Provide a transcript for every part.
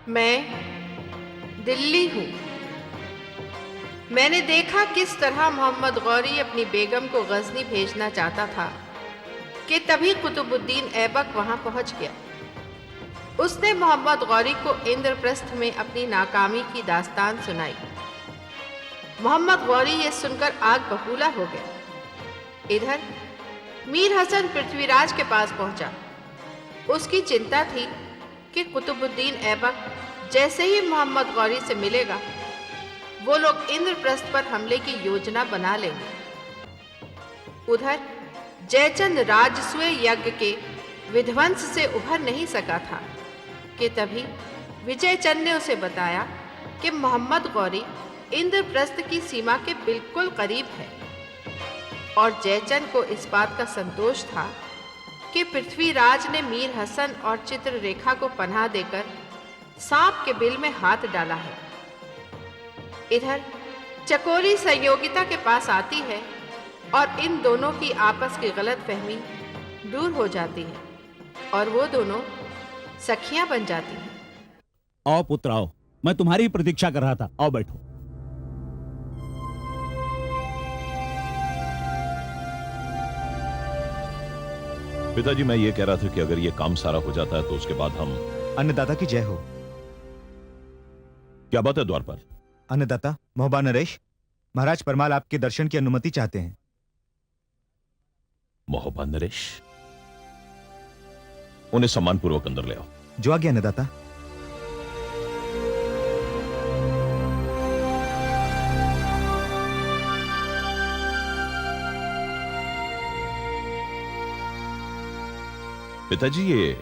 मैं दिल्ली हूँ। मैंने देखा किस तरह मोहम्मद गौरी अपनी बेगम को गजनी भेजना चाहता था कि तभी कुतुबुद्दीन ऐबक वहां पहुंच गया। उसने मोहम्मद गौरी को इंद्रप्रस्थ में अपनी नाकामी की दास्तान सुनाई। मोहम्मद गौरी ये सुनकर आग बबूला हो गया। इधर मीर हसन पृथ्वीराज के पास पहुंचा। उसकी चिंता थी कि कुतुबुद्दीन ऐबक जैसे ही मोहम्मद गौरी से मिलेगा, वो लोग इंद्रप्रस्थ पर हमले की योजना बना लेंगे। उधर जयचंद राजसूय यज्ञ के विध्वंस से उभर नहीं सका था कि तभी विजयचंद ने उसे बताया कि मोहम्मद गौरी इंद्रप्रस्थ की सीमा के बिल्कुल करीब है। और जयचंद को इस बात का संतोष था कि पृथ्वीराज ने मीर हसन और चित्ररेखा को पनाह देकर सांप के बिल में हाथ डाला है। इधर चकोरी संयोगिता के पास आती है और इन दोनों की आपस की गलतफहमी दूर हो जाती है और वो दोनों सखियां बन जाती हैं। आओ पुत्र आओ, मैं तुम्हारी प्रतीक्षा कर रहा था। आओ बैठो। पिताजी, मैं ये कह रहा था कि अगर ये काम सारा हो जाता है तो उसके बाद हम। अन्नदाता की जय हो। क्या बात है द्वारपाल? अन्नदाता, मोहबा नरेश, महाराज परमाल आपके दर्शन की अनुमति चाहते हैं। मोहबा नरेश, उन्हें सम्मानपूर्वक अंदर ले आओ। जो आज्ञा अन्नदाता। पिताजी, ये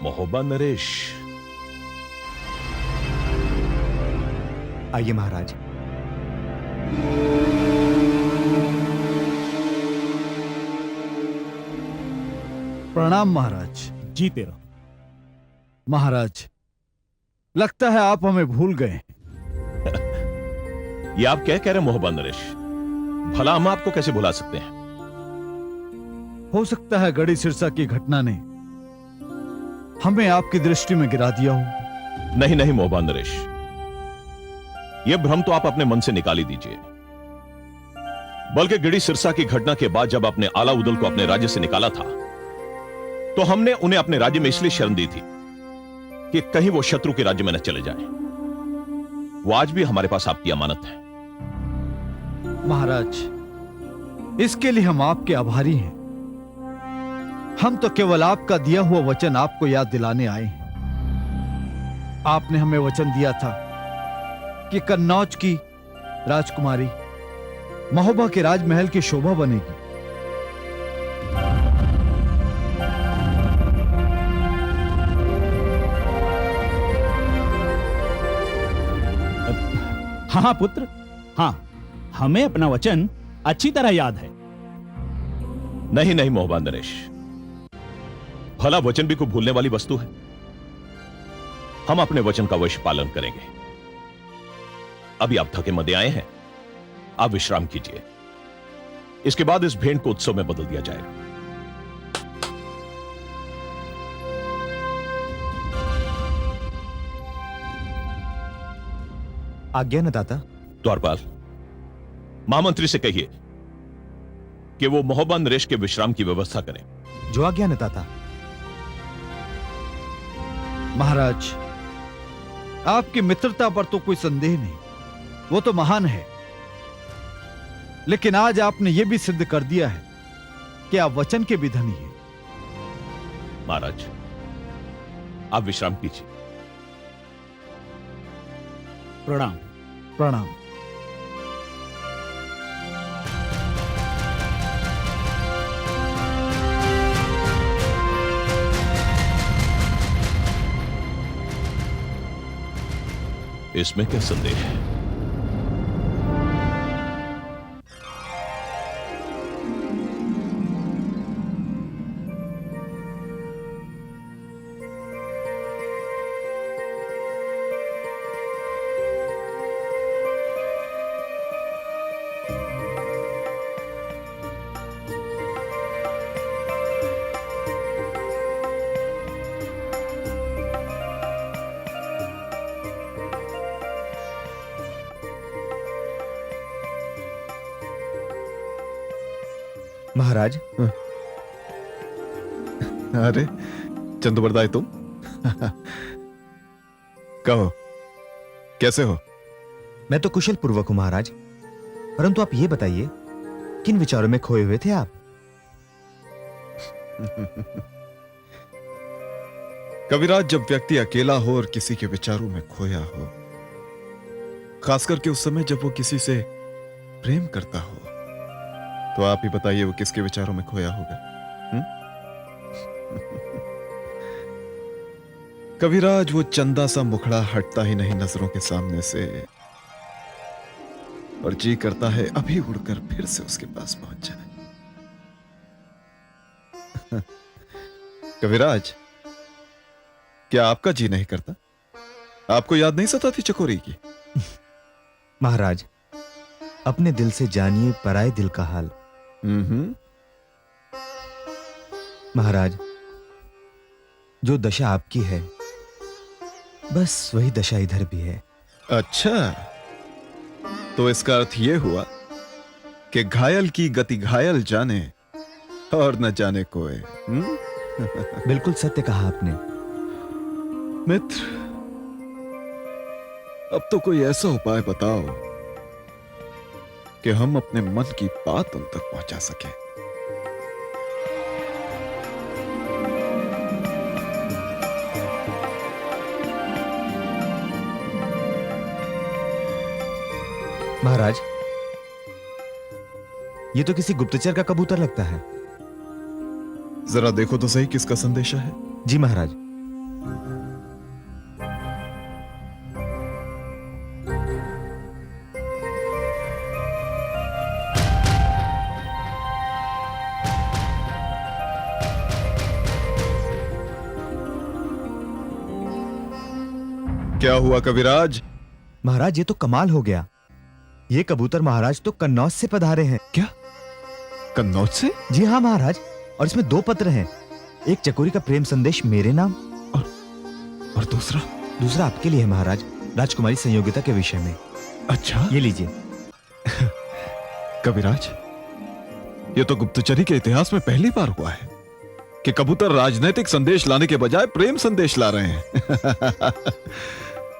मोहबा नरेश। आइए महाराज। प्रणाम महाराज। जीते रहो। महाराज, लगता है आप हमें भूल गए। ये आप क्या कह रहे हैं मोहबा नरेश? भला हम आपको कैसे भुला सकते हैं? हो सकता है गढ़ी सिरसा की घटना ने हमें आपकी दृष्टि में गिरा दिया हो। नहीं नहीं मोहबा नरेश, यह भ्रम तो आप अपने मन से निकाल ही दीजिए। बल्कि गिड़ी सिरसा की घटना के बाद जब आपने आला उदल को अपने राज्य से निकाला था, तो हमने उन्हें अपने राज्य में इसलिए शरण दी थी कि कहीं वो शत्रु के राज्य में न चले जाएं। वो आज भी हमारे पास आपकी अमानत है। महाराज, इसके लिए हम आपके आभारी हैं। हम तो केवल आपका दिया हुआ वचन आपको याद दिलाने आए हैं। आपने हमें वचन दिया था कि कन्नौज की राजकुमारी महोबा के राजमहल की शोभा बनेगी। हाँ पुत्र, हाँ, हमें अपना वचन अच्छी तरह याद है। नहीं नहीं मोहबा नरेश, भला वचन भी कोई भूलने वाली वस्तु है? हम अपने वचन का अवश्य पालन करेंगे। अभी आप थके मदे आए हैं, आप विश्राम कीजिए। इसके बाद इस भेंट को उत्सव में बदल दिया जाएगा। आज्ञा अन्नदाता। द्वारपाल, महामंत्री से कहिए कि वो मोहबा नरेश के विश्राम की व्यवस्था करें। जो आज्ञा अन्नदाता। महाराज, आपकी मित्रता पर तो कोई संदेह नहीं, वो तो महान है। लेकिन आज आपने यह भी सिद्ध कर दिया है कि आप वचन के भी धनी हैं। महाराज, आप विश्राम कीजिए। प्रणाम। प्रणाम। इसमें क्या संदेह है? महाराज, अरे चंदुबरदाई तुम कहो कैसे हो? मैं तो कुशल पूर्वक हूं महाराज, परंतु आप ये बताइए किन विचारों में खोए हुए थे आप? कविराज, जब व्यक्ति अकेला हो और किसी के विचारों में खोया हो, खास करके उस समय जब वो किसी से प्रेम करता हो, तो आप ही बताइए वो किसके विचारों में खोया होगा? कविराज, वो चंदा सा मुखड़ा हटता ही नहीं नजरों के सामने से, और जी करता है अभी उड़कर फिर से उसके पास पहुंच जाए। कविराज, क्या आपका जी नहीं करता? आपको याद नहीं सताती चकोरी की? महाराज, अपने दिल से जानिए पराए दिल का हाल। महाराज, जो दशा आपकी है, बस वही दशा इधर भी है। अच्छा, तो इसका अर्थ यह हुआ कि घायल की गति घायल जाने और न जाने कोई। बिल्कुल सत्य कहा आपने। मित्र, अब तो कोई ऐसा उपाय बताओ कि हम अपने मन की बात उन तक पहुंचा सकें। महाराज, ये तो किसी गुप्तचर का कबूतर लगता है। जरा देखो तो सही किसका संदेशा है। जी महाराज। क्या हुआ कविराज? महाराज, ये तो कमाल हो गया। ये कबूतर महाराज तो कन्नौज से पधारे हैं। क्या, कन्नौज से? जी हाँ महाराज, और इसमें 2 पत्र हैं। एक चकोरी का प्रेम संदेश मेरे नाम, और दूसरा? दूसरा आपके लिए है महाराज, राजकुमारी संयोगिता के विषय में। अच्छा, ये लीजिए। कविराज, ये तो गुप्तचरी के इतिहास में पहली बार हुआ है कि कबूतर राजनीतिक संदेश लाने के बजाय प्रेम संदेश ला रहे हैं।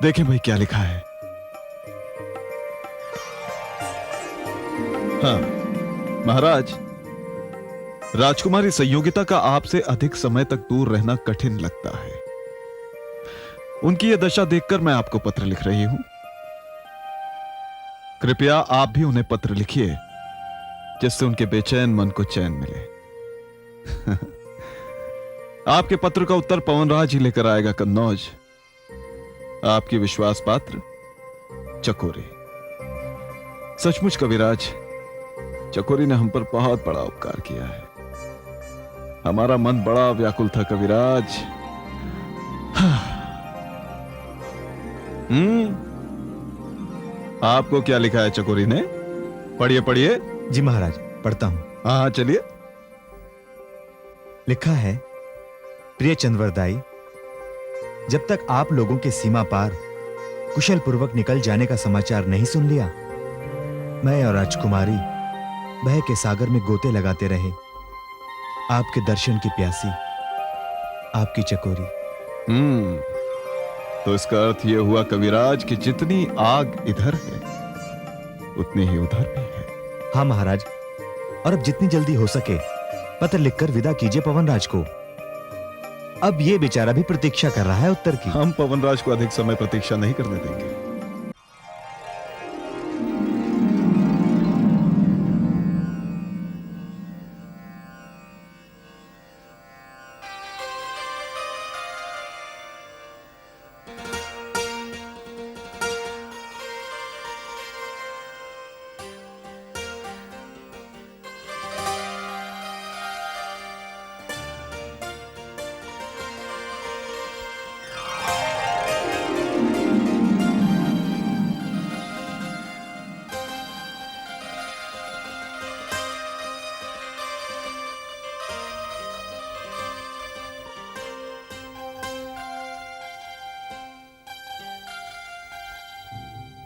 देखें भाई क्या लिखा है। हाँ महाराज, राजकुमारी संयोगिता का आपसे अधिक समय तक दूर रहना कठिन लगता है। उनकी यह दशा देखकर मैं आपको पत्र लिख रही हूं। कृपया आप भी उन्हें पत्र लिखिए, जिससे उनके बेचैन मन को चैन मिले। आपके पत्र का उत्तर पवनराज ही लेकर आएगा कन्नौज। आपकी विश्वास पात्र चकोरी। सचमुच कविराज, चकोरी ने हम पर बहुत बड़ा उपकार किया है। हमारा मन बड़ा व्याकुल था कविराज। आपको क्या लिखा है चकोरी ने? पढ़िए पढ़िए। जी महाराज, पढ़ता हूं। हाँ चलिए। लिखा है, प्रिय चंद्रवरदाई, जब तक आप लोगों के सीमा पार कुशल पूर्वक निकल जाने का समाचार नहीं सुन लिया, मैं और राजकुमारी भय के सागर में गोते लगाते रहे। आपके दर्शन की प्यासी, आपकी चकोरी। तो इसका अर्थ यह हुआ कविराज कि जितनी आग इधर है उतनी ही उधर भी है। हाँ महाराज, और अब जितनी जल्दी हो सके पत्र लिखकर विदा कीजिए पवनराज को। अब ये बेचारा भी प्रतीक्षा कर रहा है उत्तर की। हम पवनराज को अधिक समय प्रतीक्षा नहीं करने देंगे।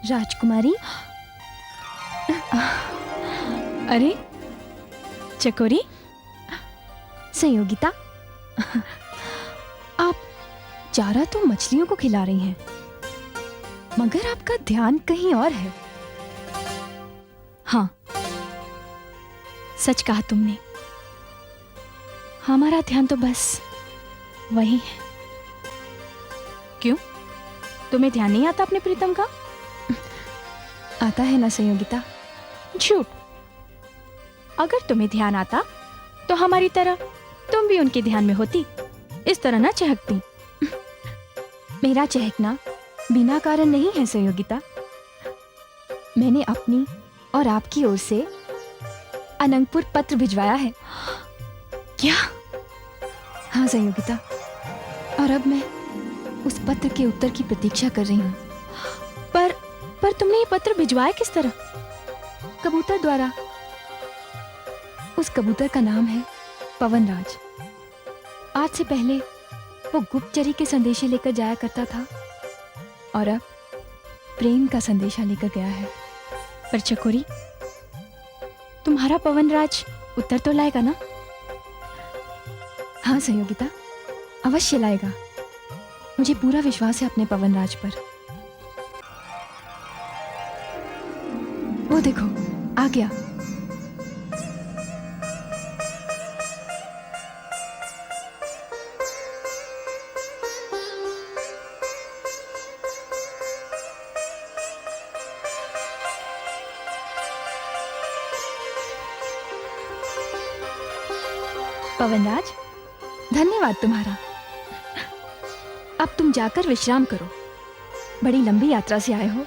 राजकुमारी, अरे चकोरी, संयोगिता, आप चारा तो मछलियों को खिला रही हैं, मगर आपका ध्यान कहीं और है। हाँ, सच कहा तुमने, हमारा ध्यान तो बस वही है। क्यों, तुम्हें ध्यान नहीं आता अपने प्रीतम का? आता है ना संयोगिता। झूठ। अगर तुम्हें ध्यान आता तो हमारी तरह तुम भी उनके ध्यान में होती, इस तरह ना चहकती। मेरा चहकना बिना कारण नहीं है संयोगिता। मैंने अपनी और आपकी ओर से अनंगपुर पत्र भिजवाया है। क्या? हाँ संयोगिता, और अब मैं उस पत्र के उत्तर की प्रतीक्षा कर रही हूँ। पर तुमने ये पत्र भिजवाया किस तरह? कबूतर द्वारा। उस कबूतर का नाम है पवनराज। आज से पहले वो गुप्तचरी के संदेशे लेकर जाया करता था और अब प्रेम का संदेशा लेकर गया है। पर चकोरी, तुम्हारा पवनराज उत्तर तो लाएगा ना? हाँ संयोगिता, अवश्य लाएगा। मुझे पूरा विश्वास है अपने पवनराज पर। वो देखो, आ गया। पवनराज, धन्यवाद तुम्हारा। अब तुम जाकर विश्राम करो, बड़ी लंबी यात्रा से आए हो।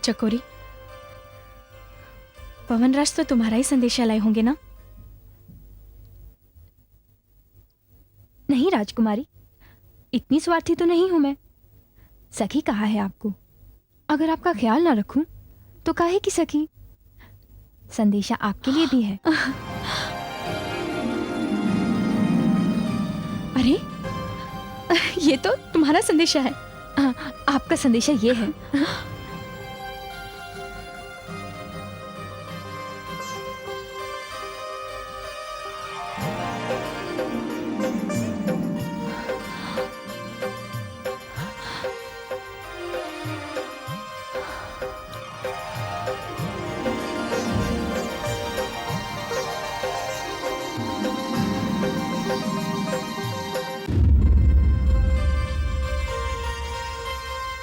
चकोरी, पवनराज तो तुम्हारा ही संदेशा लाए होंगे ना? नहीं राजकुमारी, इतनी स्वार्थी तो नहीं हूं मैं। सखी कहा है आपको, अगर आपका ख्याल ना रखूं तो काहे की सखी। संदेशा आपके लिए भी है। अरे, ये तो तुम्हारा संदेशा है। आपका संदेशा ये है।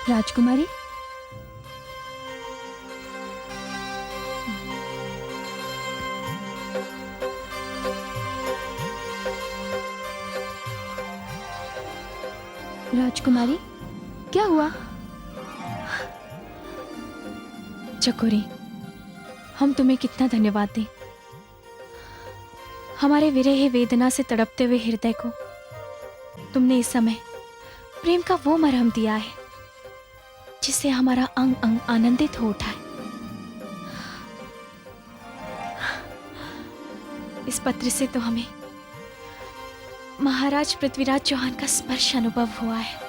राजकुमारी, राजकुमारी, क्या हुआ? चकोरी, हम तुम्हें कितना धन्यवाद दें। हमारे विरह वेदना से तड़पते हुए हृदय को तुमने इस समय प्रेम का वो मरहम दिया है जिससे हमारा अंग अंग आनंदित हो उठा है। इस पत्र से तो हमें महाराज पृथ्वीराज चौहान का स्पर्श अनुभव हुआ है।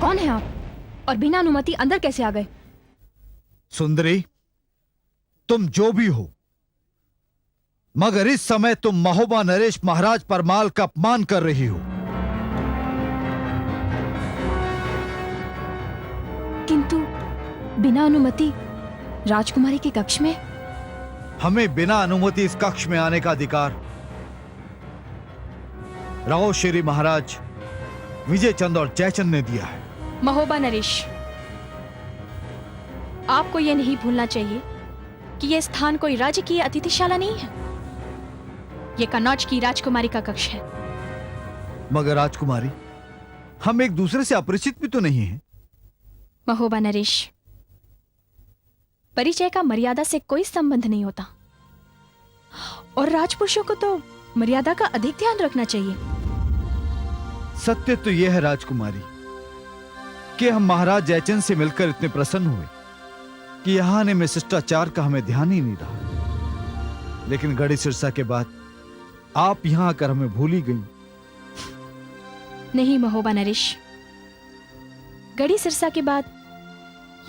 कौन है आप और बिना अनुमति अंदर कैसे आ गए? सुंदरी, तुम जो भी हो, मगर इस समय तुम महोबा नरेश महाराज परमाल का अपमान कर रही हो। किंतु बिना अनुमति राजकुमारी के कक्ष में? हमें बिना अनुमति इस कक्ष में आने का अधिकार राव श्री महाराज विजय चंद और जयचंद ने दिया है। महोबा नरेश, आपको यह नहीं भूलना चाहिए कि यह स्थान कोई राजकीय अतिथिशाला नहीं है। यह कन्नौज की राजकुमारी का कक्ष है। मगर राजकुमारी, हम एक दूसरे से अपरिचित भी तो नहीं हैं। महोबा नरेश, परिचय का मर्यादा से कोई संबंध नहीं होता और राजपुरुषों को तो मर्यादा का अधिक ध्यान रखना चाहिए। सत्य तो यह है राजकुमारी कि हम महाराज जयचंद से मिलकर इतने प्रसन्न हुए कि यहां आने में शिष्टाचार का हमें ध्यान ही नहीं रहा। लेकिन गढ़ी सिरसा के बाद आप यहां आकर हमें भूल ही गई। नहीं महोबा नरेश, गढ़ी सिरसा के बाद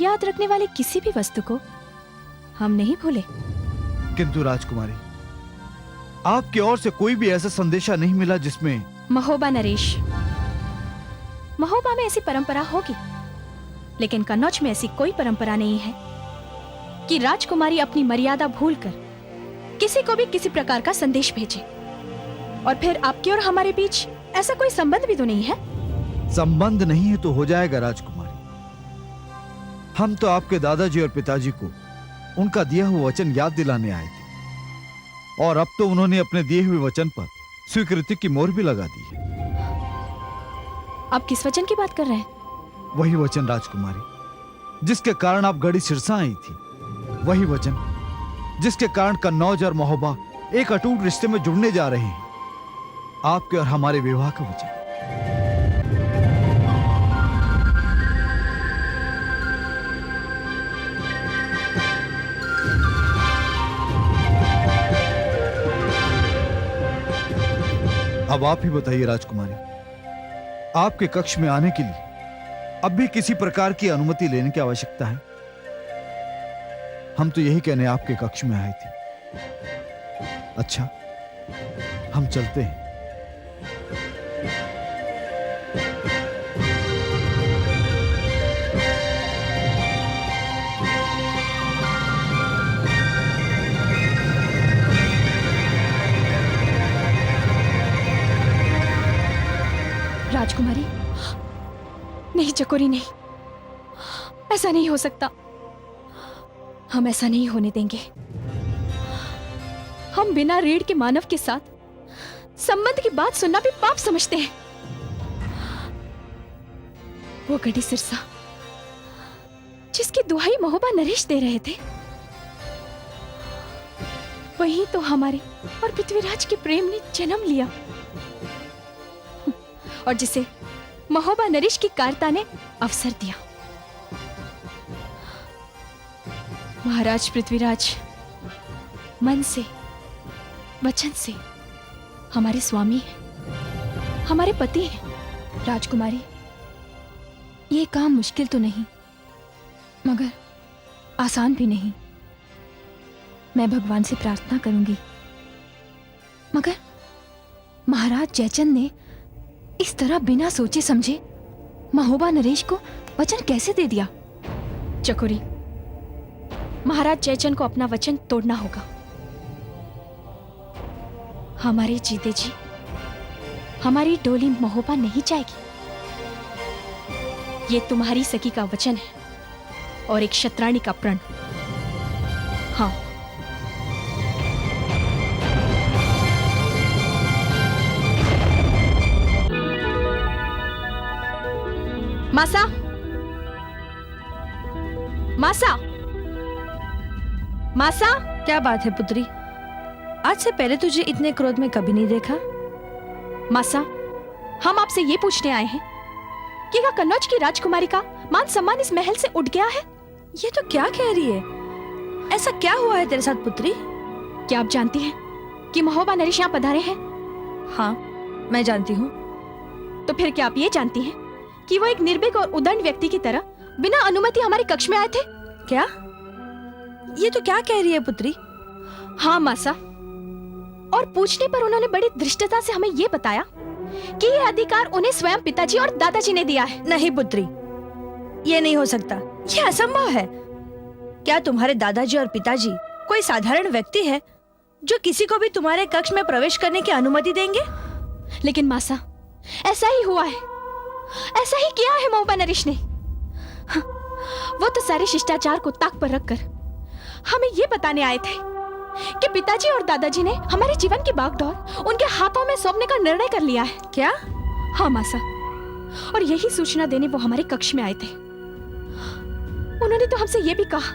याद रखने वाले किसी भी वस्तु को हम नहीं भूले। किंतु राजकुमारी, आपकी ओर से कोई भी ऐसा संदेशा नहीं मिला जिसमें महोबा नरेश, महोबा में ऐसी परंपरा होगी, लेकिन कन्नौज में ऐसी कोई परंपरा नहीं है कि राजकुमारी अपनी मर्यादा भूलकर किसी को भी किसी प्रकार का संदेश भेजे। और फिर आपके और हमारे बीच ऐसा कोई संबंध भी तो नहीं है। संबंध नहीं है तो हो जाएगा राजकुमारी। हम तो आपके दादाजी और पिताजी को उनका दिया हुआ वचन याद दिलाने आए थे, और अब तो उन्होंने अपने दिए हुए वचन पर स्वीकृति की मोहर भी लगा दी है। आप किस वचन की बात कर रहे हैं? वही वचन राजकुमारी जिसके कारण आप गढ़ी सिरसा आई थी, वही वचन जिसके कारण कन्नौज और महोबा एक अटूट रिश्ते में जुड़ने जा रहे हैं, आपके और हमारे विवाह का वचन। अब आप ही बताइए राजकुमारी, आपके कक्ष में आने के लिए अब भी किसी प्रकार की अनुमति लेने की आवश्यकता है? हम तो यही कहने आपके कक्ष में आए थे। अच्छा, हम चलते हैं। राजकुमारी, नहीं चकोरी, नहीं, ऐसा नहीं हो सकता। हम ऐसा नहीं होने देंगे। हम बिना रीढ़ के मानव के साथ संबंध की बात सुनना भी पाप समझते हैं। वो गढ़ी सिरसा जिसकी दुहाई महोबा नरेश दे रहे थे, वही तो हमारे और पृथ्वीराज के प्रेम ने जन्म लिया, और जिसे महोबा नरेश की कायरता ने अवसर दिया। महाराज पृथ्वीराज मन से, वचन से हमारे स्वामी हैं, हमारे पति हैं। राजकुमारी, ये काम मुश्किल तो नहीं, मगर आसान भी नहीं। मैं भगवान से प्रार्थना करूंगी, मगर महाराज जयचंद ने इस तरह बिना सोचे समझे महोबा नरेश को वचन कैसे दे दिया? चकोरी, महाराज जयचंद को अपना वचन तोड़ना होगा। हमारे जीते जी हमारी डोली महोबा नहीं जाएगी। ये तुम्हारी सखी का वचन है और एक क्षत्राणी का प्रण। हाँ, मासा, मासा, मासा। क्या बात है पुत्री? आज से पहले तुझे इतने क्रोध में कभी नहीं देखा। मासा, हम आपसे ये पूछने आए हैं कि क्या कन्नौज की राजकुमारी का मान सम्मान इस महल से उठ गया है? ये तो क्या कह रही है? ऐसा क्या हुआ है तेरे साथ पुत्री? क्या आप जानती हैं कि महोबा नरेश यहाँ पधारे हैं? हाँ, मैं जानती हूँ। तो फिर क्या आप ये जानती हैं कि वो एक निर्भीक और उदंड व्यक्ति की तरह बिना अनुमति हमारे कक्ष में आए थे? क्या? ये तो क्या कह रही है पुत्री? हाँ मासा, और पूछने पर उन्होंने बड़ी धृष्टता से हमें ये बताया कि ये अधिकार उन्हें स्वयं पिताजी और दादाजी ने दिया है। नहीं पुत्री, ये नहीं हो सकता, ये असंभव है। क्या तुम्हारे दादाजी और पिताजी कोई साधारण व्यक्ति है जो किसी को भी तुम्हारे कक्ष में प्रवेश करने की अनुमति देंगे? लेकिन मासा, ऐसा ही हुआ है, ऐसा ही किया है महोबा नरेश ने। हाँ, वो तो सारे शिष्टाचार को ताक पर रखकर हमें ये बताने आए थे कि पिताजी और दादाजी ने हमारे जीवन की बागडोर उनके हाथों में सौंपने का निर्णय कर लिया है। क्या? हाँ मासा, और यही सूचना देने वो हमारे कक्ष में आए थे। उन्होंने तो हमसे ये भी कहा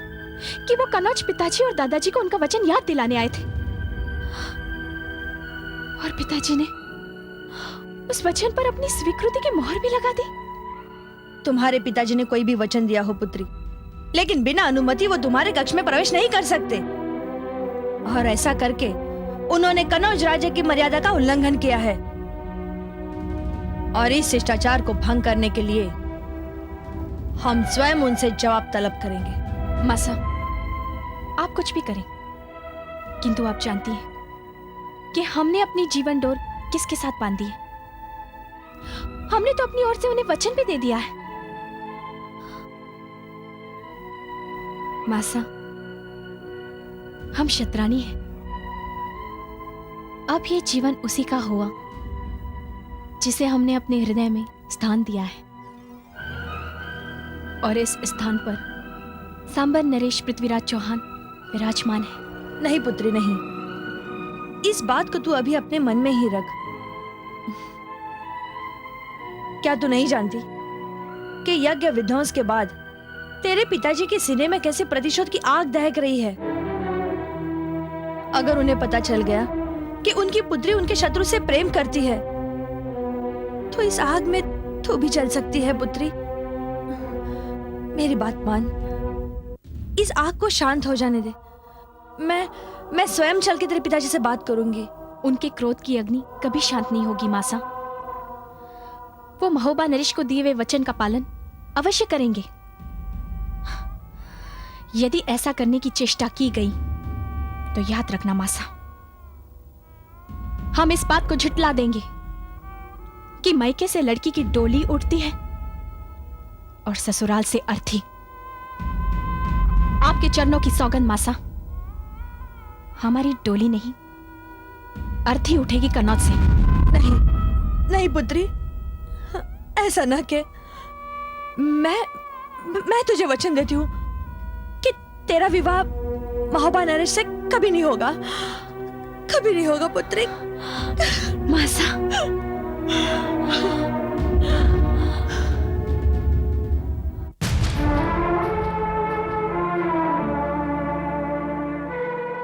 कि वो कन्नौज पिताजी और दादाजी को उनका वचन याद दिलाने आए थे, और पिताजी ने उस वचन पर अपनी स्वीकृति की मोहर भी लगा दी। तुम्हारे पिताजी ने कोई भी वचन दिया हो पुत्री, लेकिन बिना अनुमति वो तुम्हारे कक्ष में प्रवेश नहीं कर सकते। और ऐसा करके उन्होंने कनौज राज्य की मर्यादा का उल्लंघन किया है। और इस शिष्टाचार को भंग करने के लिए हम स्वयं उनसे जवाब तलब करेंगे। मासा, आप कुछ भी करें, किंतु आप जानती हैं कि हमने अपनी जीवन डोर किसके साथ बांधी है। हमने तो अपनी ओर से उन्हें वचन भी दे दिया है। मासा, हम शतरानी हैं। अब ये जीवन उसी का हुआ जिसे हमने अपने हृदय में स्थान दिया है। और इस स्थान पर सांबर नरेश पृथ्वीराज चौहान विराजमान है। नहीं पुत्री नहीं, इस बात को तू अभी अपने मन में ही रख। क्या तू नहीं जानती कि यज्ञ विध्वंस के बाद तेरे पिताजी के सीने में कैसे प्रतिशोध की आग दहक रही है? अगर उन्हें पता चल गया कि उनकी पुत्री उनके शत्रु से प्रेम करती है, तो इस आग में तू भी जल सकती है पुत्री। मेरी बात मान, इस आग को शांत हो जाने दे। मैं स्वयं चल के तेरे पिताजी से बात करूंगी। उनके क्रोध की अग्नि कभी शांत नहीं होगी मासा। वो महोबा नरेश को दिए हुए वचन का पालन अवश्य करेंगे। यदि ऐसा करने की चेष्टा की गई तो याद रखना मासा, हम इस बात को झुठला देंगे कि मायके से लड़की की डोली उठती है और ससुराल से अर्थी। आपके चरणों की सौगंध मासा, हमारी डोली नहीं अर्थी उठेगी कनौज से। नहीं नहीं पुत्री, ऐसा ना के। मैं तुझे वचन देती हूँ कि तेरा विवाह महोबा नरेश से कभी नहीं होगा, कभी नहीं होगा पुत्री। मासा,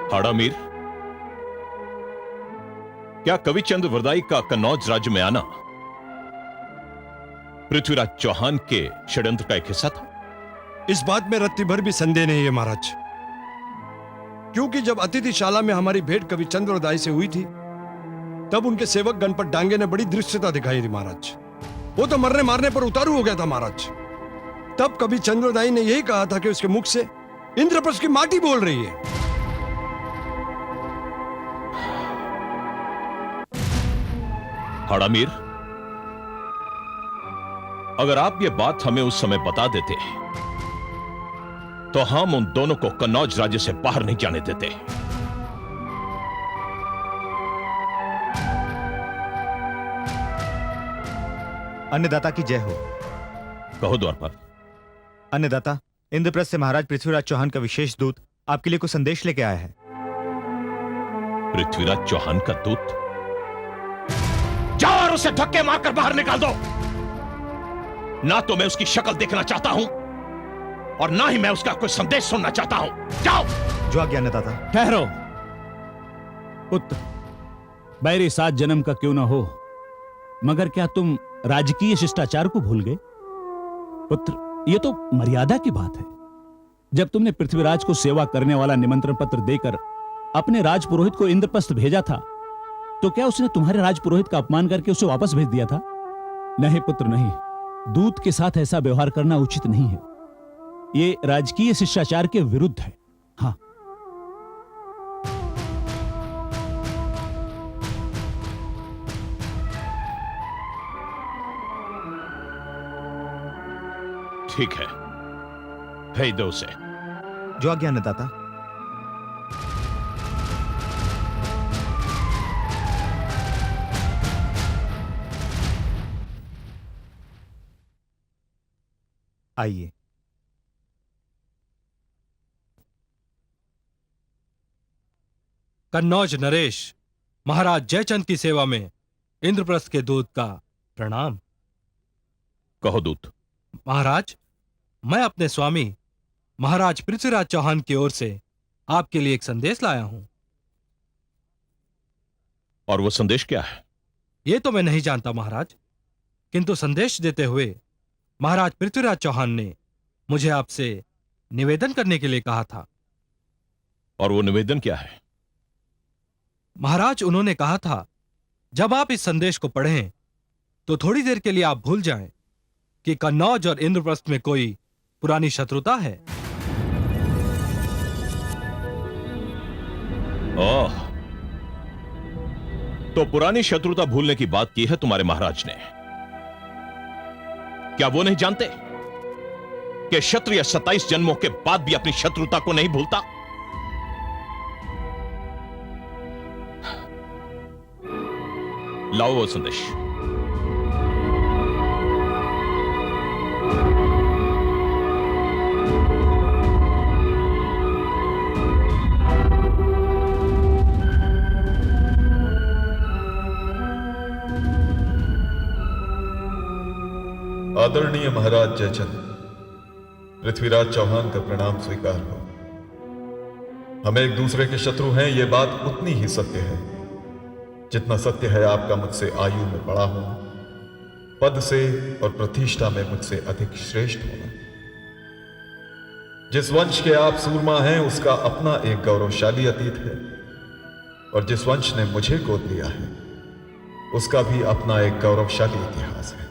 हाड़ामीर, क्या कविचंद वरदाई का कन्नौज राज्य में आना पृथ्वीराज चौहान के षड्यंत्र का एक हिस्सा था? इस बात में रत्ती भर भी संदेह नहीं है महाराज, क्योंकि जब अतिथिशाला में हमारी भेंट कवि चंद्रदाई से हुई थी, तब उनके सेवक गण पर डांगे ने बड़ी दृष्टता दिखाई थी महाराज। वो तो मरने मारने पर उतारू हो गया था महाराज। तब कवि चंद्रदाई ने यही कहा था कि उसके मुख से इंद्रप्रस्थ की माटी बोल रही है। हाड़ामीर, अगर आप ये बात हमें उस समय बता देते तो हम उन दोनों को कन्नौज राज्य से बाहर नहीं जाने देते। अन्नदाता की जय हो। कहो द्वारपाल। अन्नदाता, इंद्रप्रस्थ से महाराज पृथ्वीराज चौहान का विशेष दूत आपके लिए कुछ संदेश लेके आया है। पृथ्वीराज चौहान का दूत? जाओ और उसे धक्के मारकर बाहर निकाल दो। ना तो मैं उसकी शक्ल देखना चाहता हूं और ना ही मैं उसका कोई संदेश सुनना चाहता हूं। जाओ। जो आज्ञा अन्नदाता। ठहरो पुत्र, बैरी 7 जन्म का क्यों ना हो, मगर क्या तुम राजकीय शिष्टाचार को भूल गए? पुत्र, यह तो मर्यादा की बात है। जब तुमने पृथ्वीराज को सेवा करने वाला निमंत्रण पत्र देकर अपने राजपुरोहित को इंद्रप्रस्थ भेजा था, तो क्या उसने तुम्हारे राजपुरोहित का अपमान करके उसे वापस भेज दिया था? नहीं पुत्र नहीं, दूत के साथ ऐसा व्यवहार करना उचित नहीं है। ये राजकीय शिष्टाचार के विरुद्ध है। हाँ, ठीक है, भेज दो उसे। जो आज्ञा अन्नदाता। आइए। कन्नौज नरेश महाराज जयचंद की सेवा में इंद्रप्रस्थ के दूत का प्रणाम। कहो दूत। महाराज, मैं अपने स्वामी महाराज पृथ्वीराज चौहान की ओर से आपके लिए एक संदेश लाया हूं। और वो संदेश क्या है? यह तो मैं नहीं जानता महाराज, किंतु संदेश देते हुए महाराज पृथ्वीराज चौहान ने मुझे आपसे निवेदन करने के लिए कहा था। और वो निवेदन क्या है? महाराज, उन्होंने कहा था जब आप इस संदेश को पढ़ें तो थोड़ी देर के लिए आप भूल जाएं कि कन्नौज और इंद्रप्रस्थ में कोई पुरानी शत्रुता है। ओह, तो पुरानी शत्रुता भूलने की बात की है तुम्हारे महाराज ने। क्या वो नहीं जानते कि क्षत्रिय 27 जन्मों के बाद भी अपनी शत्रुता को नहीं भूलता? लाओ वो संदेश। आदरणीय महाराज जयचंद, पृथ्वीराज चौहान का प्रणाम स्वीकार हो। हम एक दूसरे के शत्रु हैं, यह बात उतनी ही सत्य है जितना सत्य है आपका मुझसे आयु में बड़ा होना, पद से और प्रतिष्ठा में मुझसे अधिक श्रेष्ठ होना। जिस वंश के आप सूरमा हैं उसका अपना एक गौरवशाली अतीत है, और जिस वंश ने मुझे गोद लिया है उसका भी अपना एक गौरवशाली इतिहास है।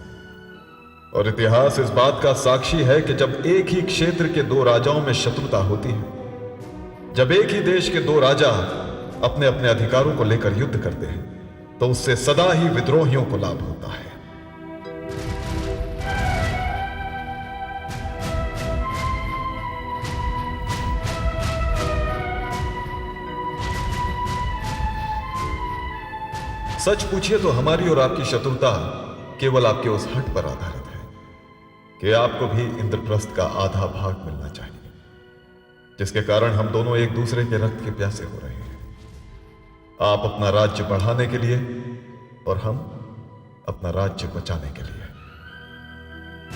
और इतिहास इस बात का साक्षी है कि जब एक ही क्षेत्र के दो राजाओं में शत्रुता होती है, जब एक ही देश के दो राजा अपने अपने अधिकारों को लेकर युद्ध करते हैं, तो उससे सदा ही विद्रोहियों को लाभ होता है। सच पूछिए तो हमारी और आपकी शत्रुता केवल आपके उस हट पर आधारित है कि आपको भी इंद्रप्रस्थ का आधा भाग मिलना चाहिए, जिसके कारण हम दोनों एक दूसरे के रक्त के प्यासे हो रहे हैं। आप अपना राज्य बढ़ाने के लिए और हम अपना राज्य बचाने के लिए।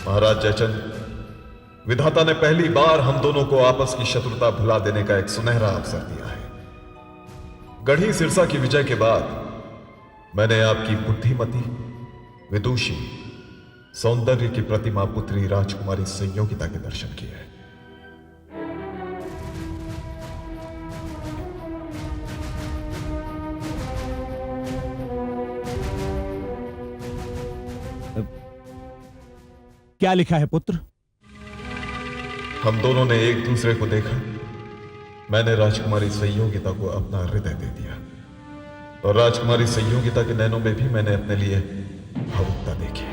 महाराज जयचंद, विधाता ने पहली बार हम दोनों को आपस की शत्रुता भुला देने का एक सुनहरा अवसर दिया है। गढ़ी सिरसा की विजय के बाद मैंने आपकी बुद्धिमती, विदुषी, सौंदर्य की प्रतिमा पुत्री राजकुमारी संयोगिता के दर्शन किए हैं। क्या लिखा है पुत्र? हम दोनों ने एक दूसरे को देखा। मैंने राजकुमारी संयोगिता को अपना हृदय दे दिया, और राजकुमारी संयोगिता के नैनों में भी मैंने अपने लिए भावुकता देखी।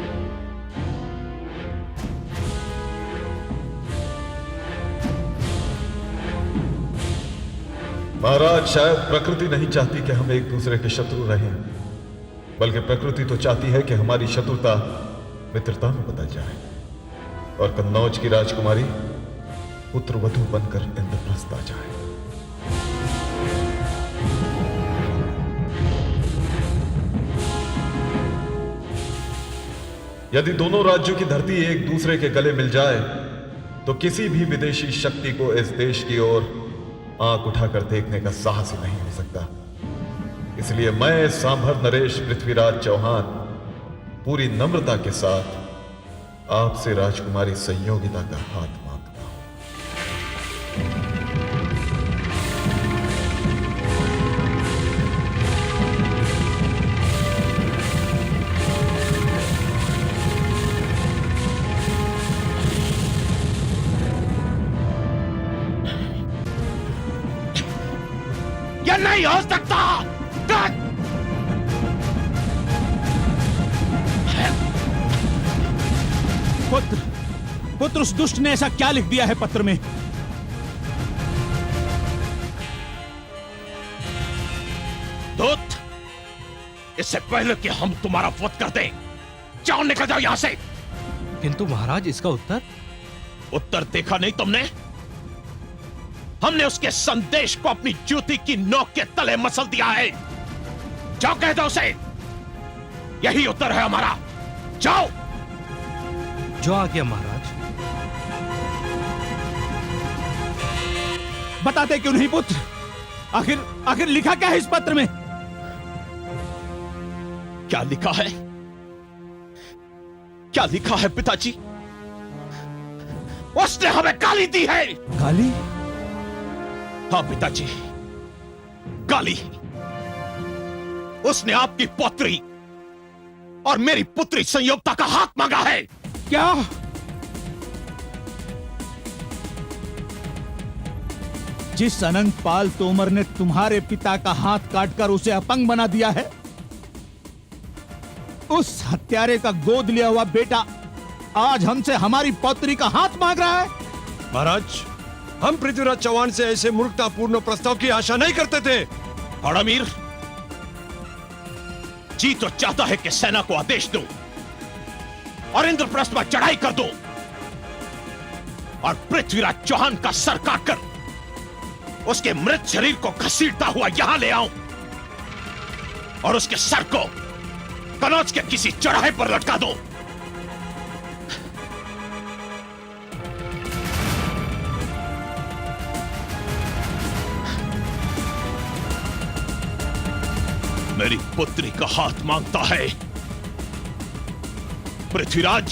महाराज, शायद प्रकृति नहीं चाहती कि हम एक दूसरे के शत्रु रहें, बल्कि प्रकृति तो चाहती है कि हमारी शत्रुता मित्रता में बदल जाए और कन्नौज की राजकुमारी पुत्रवधू बनकर इंद्रप्रस्थ आ जाए। यदि दोनों राज्यों की धरती एक दूसरे के गले मिल जाए तो किसी भी विदेशी शक्ति को इस देश की ओर आंख उठाकर देखने का साहस ही नहीं हो सकता। इसलिए मैं सांभर नरेश पृथ्वीराज चौहान पूरी नम्रता के साथ आपसे राजकुमारी संयोगिता का हाथ मांगता हूं। यह नहीं हो सकता। पुत्र, पुत्र, उस दुष्ट ने ऐसा क्या लिख दिया है पत्र में? दूत, इससे पहले कि हम तुम्हारा वध कर दें, जाओ, निकल जाओ यहां से। किंतु महाराज, इसका उत्तर? उत्तर देखा नहीं तुमने? हमने उसके संदेश को अपनी जूती की नोक के तले मसल दिया है। जाओ, कह दो उसे, यही उत्तर है हमारा। जाओ। जो आ गया महाराज। बताते क्यों नहीं पुत्र? आखिर लिखा क्या है इस पत्र में? क्या लिखा है? क्या लिखा है पिताजी? उसने हमें गाली दी है। गाली? हाँ पिताजी, गाली। उसने आपकी पौत्री और मेरी पुत्री संयोक्ता का हाथ मांगा है। क्या? जिस अनंत पाल तोमर ने तुम्हारे पिता का हाथ काटकर उसे अपंग बना दिया है, उस हत्यारे का गोद लिया हुआ बेटा आज हमसे हमारी पौत्री का हाथ मांग रहा है। महाराज, हम पृथ्वीराज चौहान से ऐसे मूर्खतापूर्ण प्रस्ताव की आशा नहीं करते थे। हड़ामीर, जी तो चाहता है कि सेना को आदेश दूं और इंद्रप्रस्थ पर चढ़ाई कर दूं और पृथ्वीराज चौहान का सर काटकर उसके मृत शरीर को घसीटता हुआ यहां ले आऊं और उसके सर को कनौज के किसी चढ़ाई पर लटका दूं। मेरी पुत्री का हाथ मांगता है। पृथ्वीराज,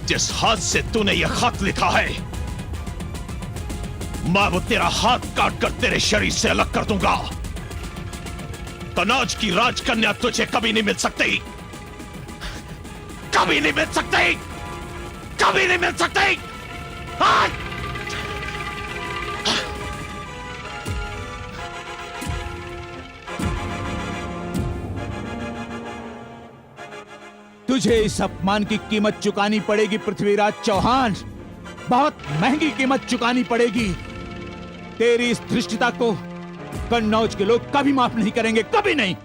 जिस हाथ से तूने यह खत लिखा है, मैं वो तेरा हाथ काटकर तेरे शरीर से अलग कर दूंगा। कनौज की राजकन्या तुझे कभी नहीं मिल सकती, कभी नहीं मिल सकती, कभी नहीं मिल सकती। हाँ! तुझे इस अपमान की कीमत चुकानी पड़ेगी पृथ्वीराज चौहान, बहुत महंगी कीमत चुकानी पड़ेगी। तेरी इस धृष्टता को कन्नौज के लोग कभी माफ नहीं करेंगे, कभी नहीं।